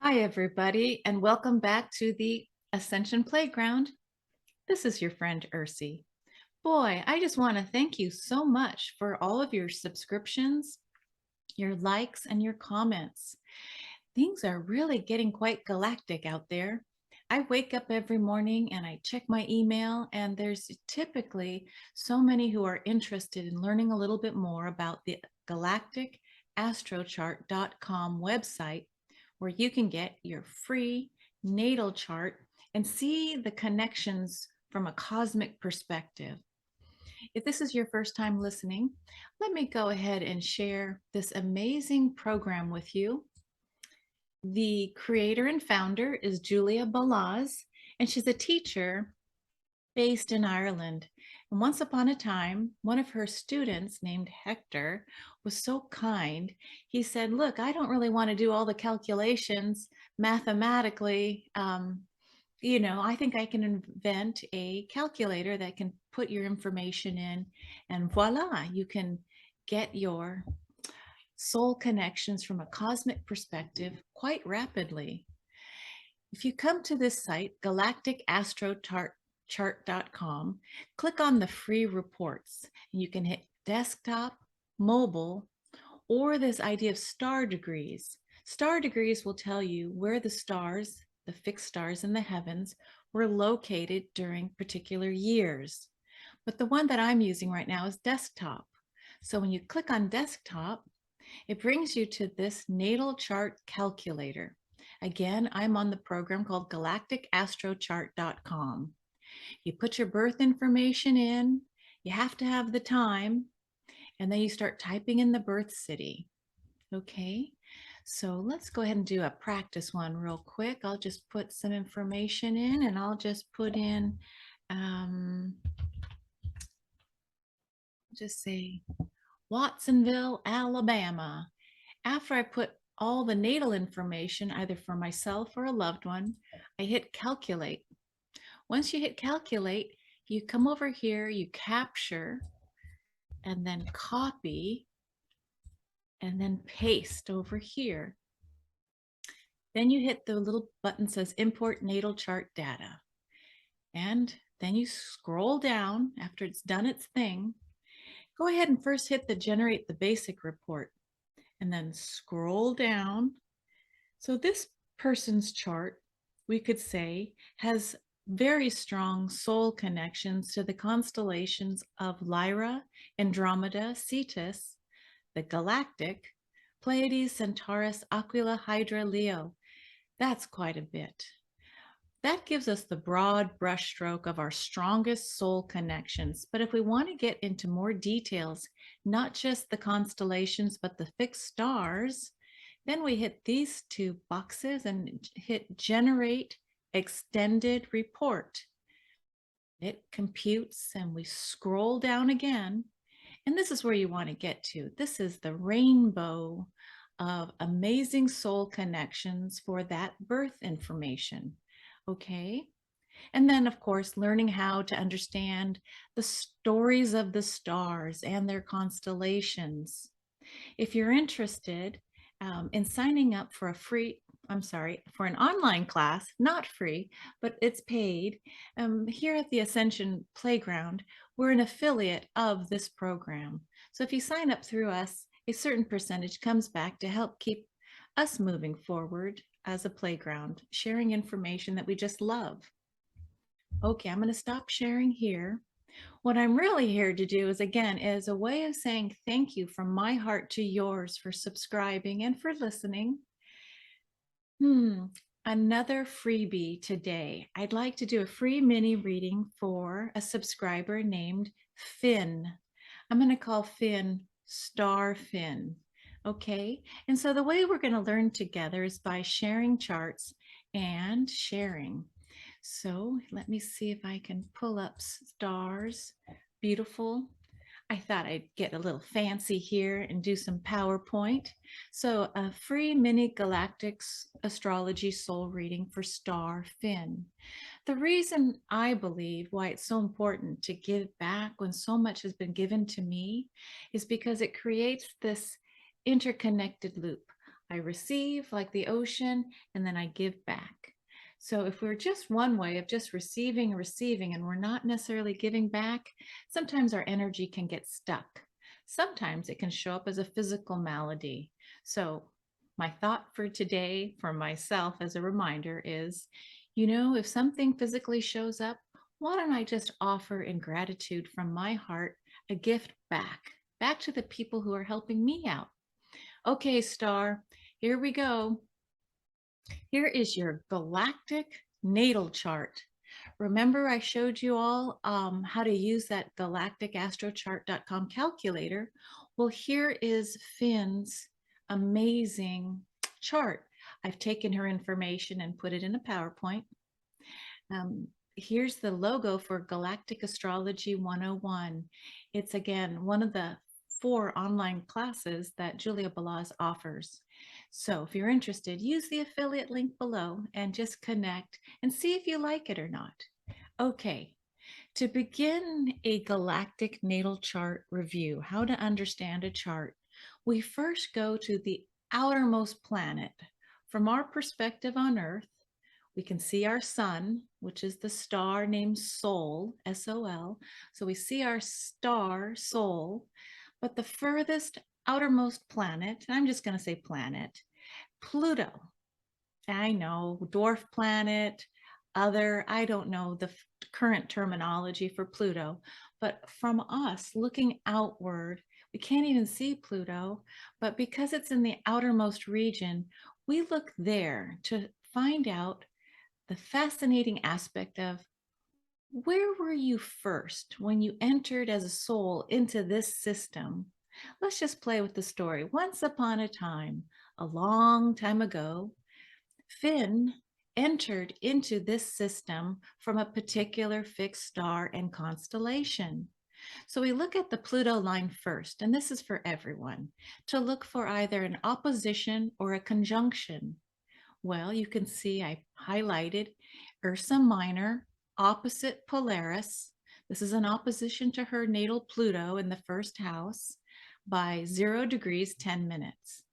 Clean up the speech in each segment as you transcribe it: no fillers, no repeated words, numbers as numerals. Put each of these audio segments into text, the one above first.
Hi, everybody, and welcome back to the Ascension Playground. This is your friend Ursula. Boy, I just want to thank you so much for all of your subscriptions, your likes, and your comments. Things are really getting quite galactic out there. I wake up every morning and I check my email, and there's typically so many who are interested in learning a little bit more about the Galactic Astrochart.com website, where you can get your free natal chart and see the connections from a cosmic perspective. If this is your first time listening, let me go ahead and share this amazing program with you. The creator and founder is Julia Balaz, and she's a teacher based in Ireland. And once upon a time, one of her students named Hector was so kind. He said, look, I don't really want to do all the calculations mathematically. I think I can invent a calculator that can put your information in, and voila, you can get your soul connections from a cosmic perspective quite rapidly. If you come to this site, galacticastrochart.com, click on the free reports. You can hit desktop, mobile, or this idea of star degrees. Star degrees will tell you where the stars, the fixed stars in the heavens, were located during particular years. But the one that I'm using right now is desktop. So when you click on desktop, it brings you to this natal chart calculator. Again, I'm on the program called galacticastrochart.com. You put your birth information in, you have to have the time, and then you start typing in the birth city. Okay, so let's go ahead and do a practice one real quick. I'll just put some information in, and I'll just put in, just say Watsonville, Alabama. After I put all the natal information, either for myself or a loved one, I hit calculate. Once you hit calculate, you come over here, you capture, and then copy, and then paste over here. Then you hit the little button that says import natal chart data. And then you scroll down after it's done its thing. Go ahead and first hit the generate the basic report, and then scroll down. So this person's chart, we could say, has very strong soul connections to the constellations of Lyra, Andromeda, Cetus, the Galactic, Pleiades, Centaurus, Aquila, Hydra, Leo. That's quite a bit. That gives us the broad brushstroke of our strongest soul connections. But if we want to get into more details, not just the constellations, but the fixed stars, then we hit these two boxes and hit generate extended report. It computes, and we scroll down again. And this is where you want to get to. This is the rainbow of amazing soul connections for that birth information. Okay. And then, of course, learning how to understand the stories of the stars and their constellations. If you're interested in signing up for for an online class, not free, but it's paid, here at the Ascension Playground, we're an affiliate of this program. So if you sign up through us, a certain percentage comes back to help keep us moving forward as a playground, sharing information that we just love. Okay, I'm going to stop sharing here. What I'm really here to do is, again, is a way of saying thank you from my heart to yours for subscribing and for listening. Another freebie today. I'd like to do a free mini reading for a subscriber named Finn. I'm going to call Finn Star Finn. Okay, and so the way we're going to learn together is by sharing charts and sharing. So let me see if I can pull up stars. Beautiful. I thought I'd get a little fancy here and do some PowerPoint. So a free mini Galactic Astrology soul reading for Star Finn. The reason I believe why it's so important to give back when so much has been given to me is because it creates this interconnected loop. I receive like the ocean, and then I give back. So if we're just one way of just receiving and receiving, and we're not necessarily giving back, sometimes our energy can get stuck. Sometimes it can show up as a physical malady. So my thought for today, for myself as a reminder, is if something physically shows up, why don't I just offer in gratitude from my heart a gift back to the people who are helping me out? Okay, star, here we go. Here is your galactic natal chart. Remember, I showed you all how to use that galacticastrochart.com calculator. Well, here is Finn's amazing chart. I've taken her information and put it in a PowerPoint. Here's the logo for Galactic Astrology 101. It's again one of the 4 online classes that Julia Balaz offers. So if you're interested, use the affiliate link below and just connect and see if you like it or not. Okay, to begin a galactic natal chart review, how to understand a chart, we first go to the outermost planet. From our perspective on Earth, we can see our sun, which is the star named Sol, S-O-L. So we see our star, Sol, but the furthest outermost planet, and I'm just going to say planet, Pluto. I know, dwarf planet, I don't know the current terminology for Pluto, but from us looking outward, we can't even see Pluto, but because it's in the outermost region, we look there to find out the fascinating aspect of where were you first when you entered as a soul into this system? Let's just play with the story. Once upon a time, a long time ago, Finn entered into this system from a particular fixed star and constellation. So we look at the Pluto line first, and this is for everyone, to look for either an opposition or a conjunction. Well, you can see I highlighted Ursa Minor, opposite Polaris. This is an opposition to her natal Pluto in the first house by 0 degrees 10 minutes.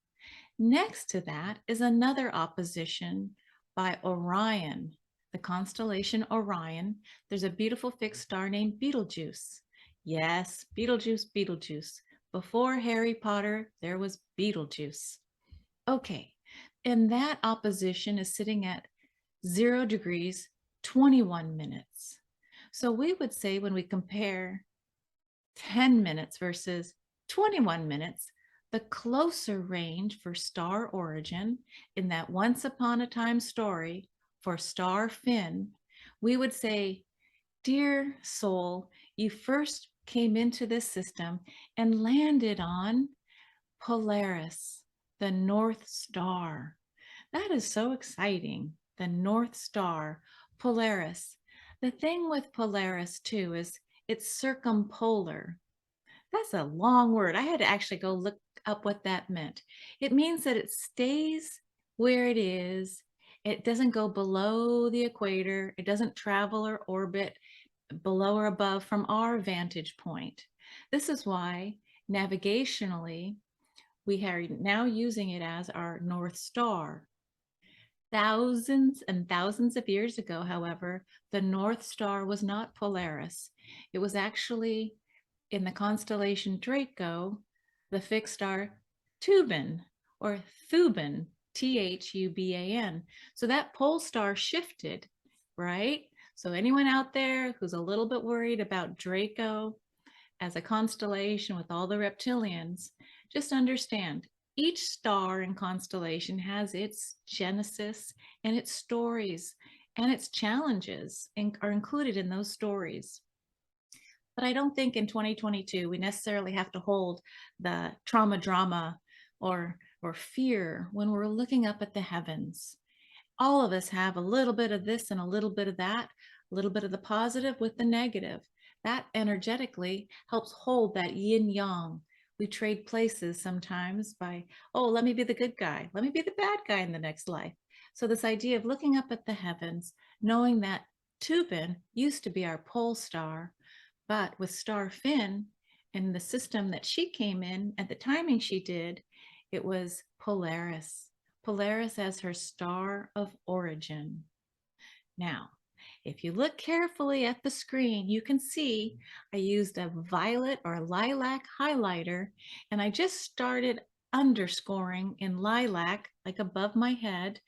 Next to that is another opposition by Orion, the constellation Orion. There's a beautiful fixed star named Betelgeuse. Yes, Betelgeuse, Betelgeuse. Before Harry Potter, there was Betelgeuse. Okay, and that opposition is sitting at 0 degrees 21 minutes. So we would say when we compare 10 minutes versus 21 minutes, the closer range for star origin in that once upon a time story for star Finn, we would say, dear soul, you first came into this system and landed on Polaris, the North Star. That is so exciting. The North Star, Polaris. The thing with Polaris too is it's circumpolar. That's a long word. I had to actually go look up what that meant. It means that it stays where it is. It doesn't go below the equator. It doesn't travel or orbit below or above from our vantage point. This is why navigationally, we are now using it as our North Star. Thousands and thousands of years ago, however, the North Star was not Polaris. It was actually in the constellation Draco, the fixed star Thuban or Thuban, Thuban. So that pole star shifted, right? So anyone out there who's a little bit worried about Draco as a constellation with all the reptilians, just understand each star and constellation has its genesis and its stories, and its challenges are included in those stories. But I don't think in 2022 we necessarily have to hold the trauma drama or fear when we're looking up at the heavens. All of us have a little bit of this and a little bit of that, a little bit of the positive with the negative. That energetically helps hold that yin yang. We trade places sometimes by, oh, let me be the good guy. Let me be the bad guy in the next life. So this idea of looking up at the heavens, knowing that Tubin used to be our pole star, but with star Finn and the system that she came in at the timing she did, it was Polaris. Polaris as her star of origin. Now, if you look carefully at the screen, you can see I used a violet or lilac highlighter, and I just started underscoring in lilac, like above my head,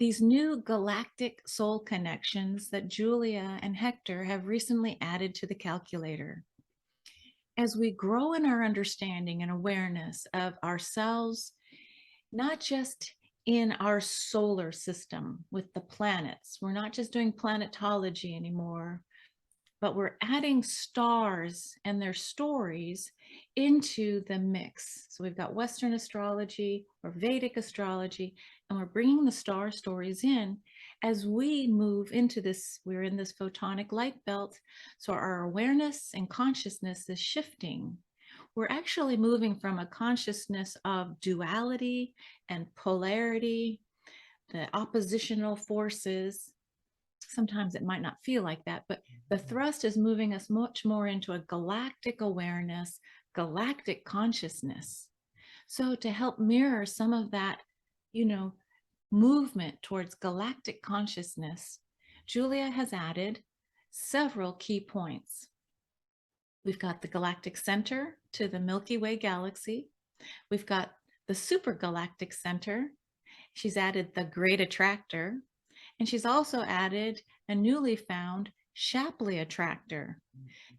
these new galactic soul connections that Julia and Hector have recently added to the calculator. As we grow in our understanding and awareness of ourselves, not just in our solar system with the planets, we're not just doing planetology anymore, but we're adding stars and their stories into the mix. So we've got Western astrology or Vedic astrology, and we're bringing the star stories in as we move into this. We're in this photonic light belt. So our awareness and consciousness is shifting. We're actually moving from a consciousness of duality and polarity, the oppositional forces. Sometimes it might not feel like that, but the thrust is moving us much more into a galactic awareness, galactic consciousness. So to help mirror some of that, movement towards galactic consciousness, Julia has added several key points. We've got the galactic center to the Milky Way galaxy. We've got the supergalactic center. She's added the great attractor. And she's also added a newly found Shapley attractor.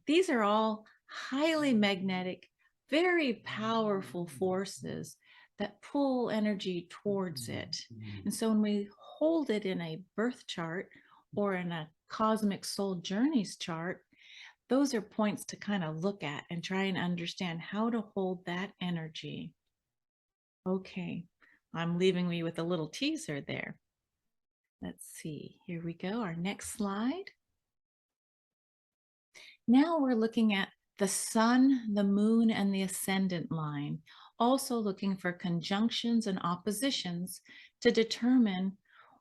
These are all highly magnetic, very powerful forces that pull energy towards it. And so when we hold it in a birth chart or in a cosmic soul journeys chart, those are points to kind of look at and try and understand how to hold that energy. Okay, I'm leaving you with a little teaser there. Let's see, here we go, our next slide. Now we're looking at the sun, the moon, and the ascendant line, also looking for conjunctions and oppositions to determine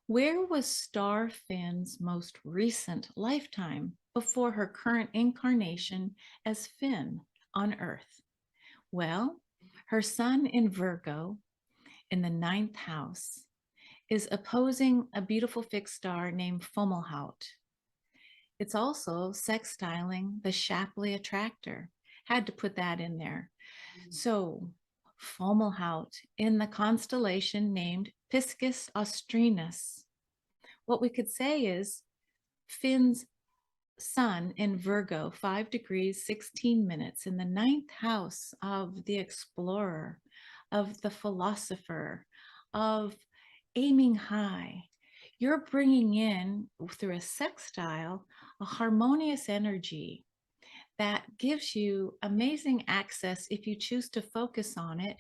where was Star Finn's most recent lifetime before her current incarnation as Finn on Earth. Well, her sun in Virgo in the 9th house is opposing a beautiful fixed star named Fomalhaut. It's also sextiling the Shapley attractor. Had to put that in there. So Fomalhaut in the constellation named Piscis Austrinus. What we could say is Finn's sun in Virgo, 5 degrees, 16 minutes in the 9th house of the explorer, of the philosopher, of aiming high. You're bringing in, through a sextile, a harmonious energy that gives you amazing access if you choose to focus on it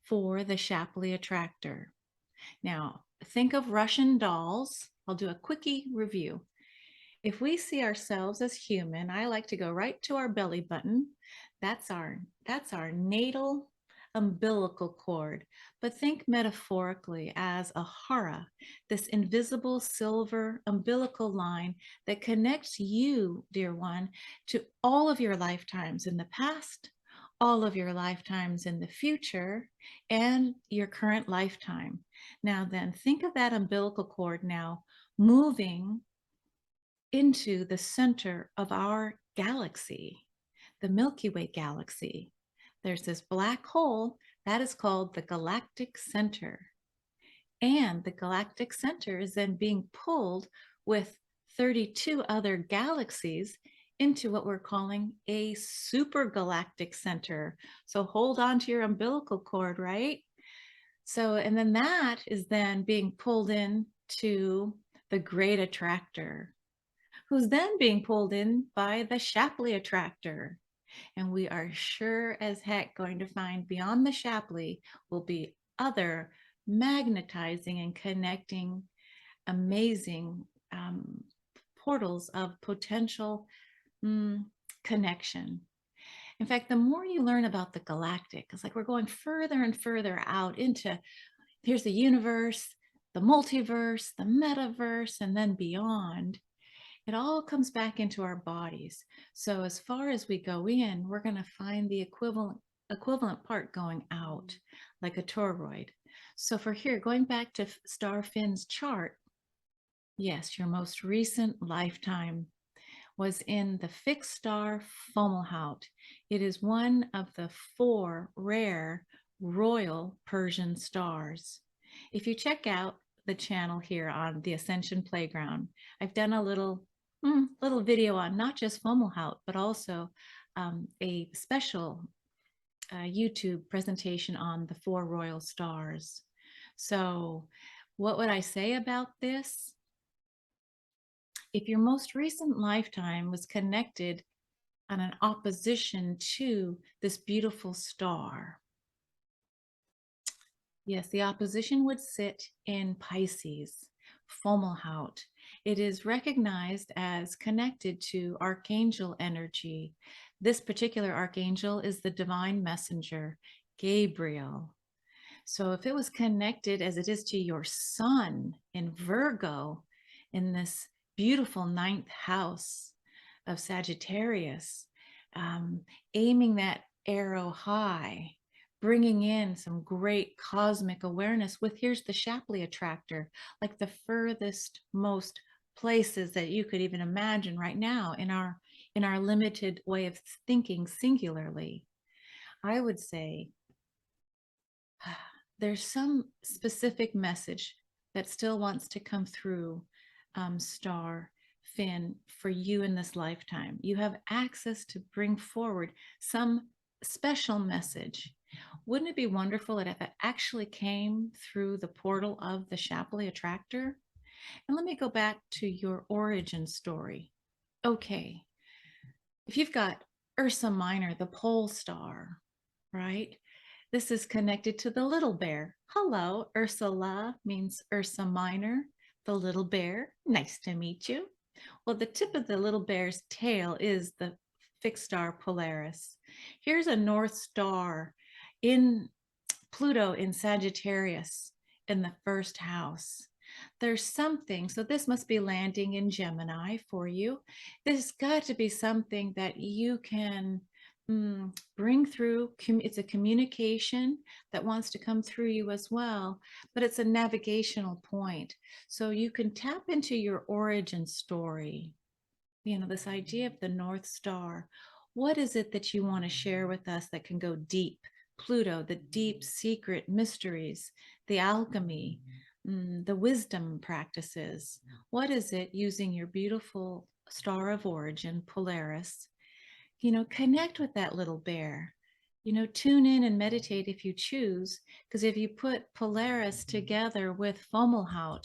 for the Shapley attractor. Now, think of Russian dolls. I'll do a quickie review. If we see ourselves as human, I like to go right to our belly button. That's our natal umbilical cord. But think metaphorically as a hara, this invisible silver umbilical line that connects you, dear one, to all of your lifetimes in the past, all of your lifetimes in the future, and your current lifetime. Now then, think of that umbilical cord now moving into the center of our galaxy, the Milky Way galaxy. There's this black hole that is called the galactic center. And the galactic center is then being pulled with 32 other galaxies into what we're calling a supergalactic center. So hold on to your umbilical cord, right? So, and then that is then being pulled in to the great attractor, who's then being pulled in by the Shapley attractor. And we are sure as heck going to find beyond the Shapley will be other magnetizing and connecting amazing portals of potential connection. In fact, the more you learn about the galactic, it's like we're going further and further out into, here's the universe, the multiverse, the metaverse, and then beyond, it all comes back into our bodies. So as far as we go in, we're going to find the equivalent part going out, like a toroid. So for here, going back to Star Finn's chart, yes, your most recent lifetime was in the fixed star Fomalhaut. It is one of the 4 rare royal Persian stars. If you check out the channel here on the Ascension Playground, I've done a little video on not just Fomalhaut, but also a special YouTube presentation on the 4 royal stars. So what would I say about this? If your most recent lifetime was connected on an opposition to this beautiful star, yes, the opposition would sit in Pisces, Fomalhaut. It is recognized as connected to archangel energy. This particular archangel is the divine messenger, Gabriel. So if it was connected as it is to your sun in Virgo, in this beautiful 9th house of Sagittarius, aiming that arrow high, bringing in some great cosmic awareness with, here's the Shapley attractor, like the furthest most places that you could even imagine right now in our limited way of thinking singularly. I would say there's some specific message that still wants to come through, Star Finn, for you in this lifetime. You have access to bring forward some special message. Wouldn't it be wonderful if it actually came through the portal of the Shapley attractor? And let me go back to your origin story. Okay, if you've got Ursa Minor, the pole star, right? This is connected to the little bear. Hello, Ursula means Ursa Minor, the little bear. Nice to meet you. Well, the tip of the little bear's tail is the fixed star Polaris. Here's a North Star in Pluto in Sagittarius in the 1st house. There's something, so this must be landing in Gemini for you. This has got to be something that you can bring through. It's a communication that wants to come through you as well, but it's a navigational point. So you can tap into your origin story. You know, this idea of the North Star. What is it that you want to share with us that can go deep? Pluto, the deep secret mysteries, the alchemy, the wisdom practices. What is it, using your beautiful star of origin, Polaris? You know, connect with that little bear. You know, tune in and meditate if you choose, because if you put Polaris together with Fomalhaut,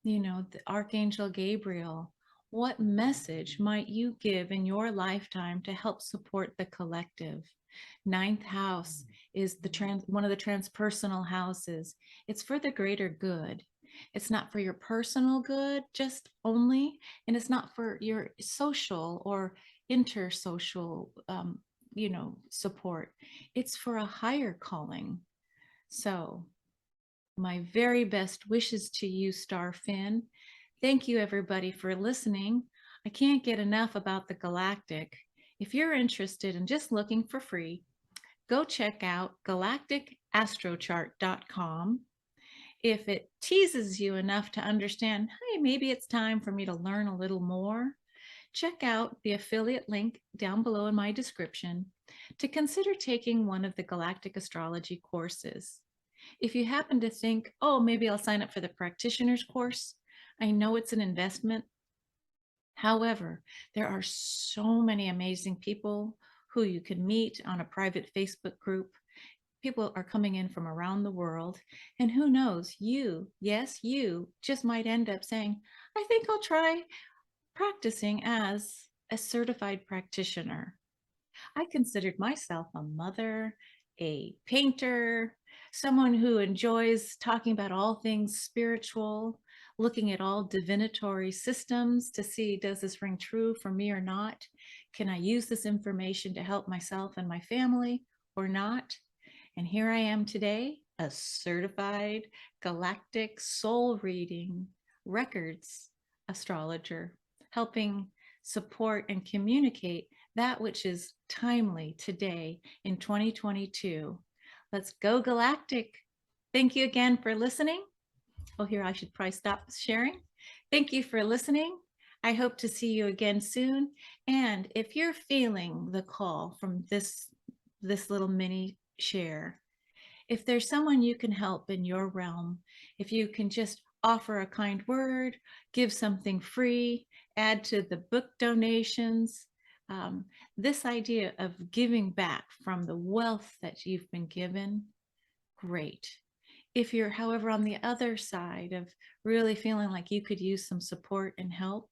you know, the Archangel Gabriel, what message might you give in your lifetime to help support the collective? 9th house is one of the transpersonal houses. It's for the greater good. It's not for your personal good just only, and it's not for your social or intersocial, support. It's for a higher calling. So my very best wishes to you, Star Finn. Thank you, everybody, for listening. I can't get enough about the Galactic. If you're interested in just looking for free, go check out galacticastrochart.com. If it teases you enough to understand, hey, maybe it's time for me to learn a little more, check out the affiliate link down below in my description to consider taking one of the Galactic Astrology courses. If you happen to think, oh, maybe I'll sign up for the Practitioner's course, I know it's an investment. However, there are so many amazing people who you can meet on a private Facebook group. People are coming in from around the world, and who knows, yes, you just might end up saying, I think I'll try practicing as a certified practitioner. I considered myself a mother, a painter, someone who enjoys talking about all things spiritual, looking at all divinatory systems to see, does this ring true for me or not? Can I use this information to help myself and my family or not? And here I am today, a certified galactic soul reading records astrologer, helping support and communicate that which is timely today in 2022. Let's go galactic. Thank you again for listening. Oh, here, I should probably stop sharing. Thank you for listening. I hope to see you again soon. And if you're feeling the call from this little mini share, if there's someone you can help in your realm, if you can just offer a kind word, give something free, add to the book donations, this idea of giving back from the wealth that you've been given, great. If you're, however, on the other side of really feeling like you could use some support and help,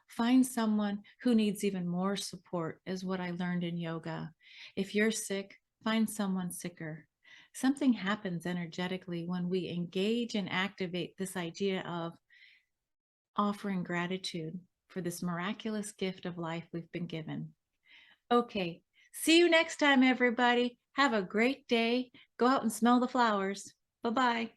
find someone who needs even more support, is what I learned in yoga. If you're sick, find someone sicker. Something happens energetically when we engage and activate this idea of offering gratitude for this miraculous gift of life we've been given. Okay, see you next time, everybody. Have a great day. Go out and smell the flowers. Bye-bye.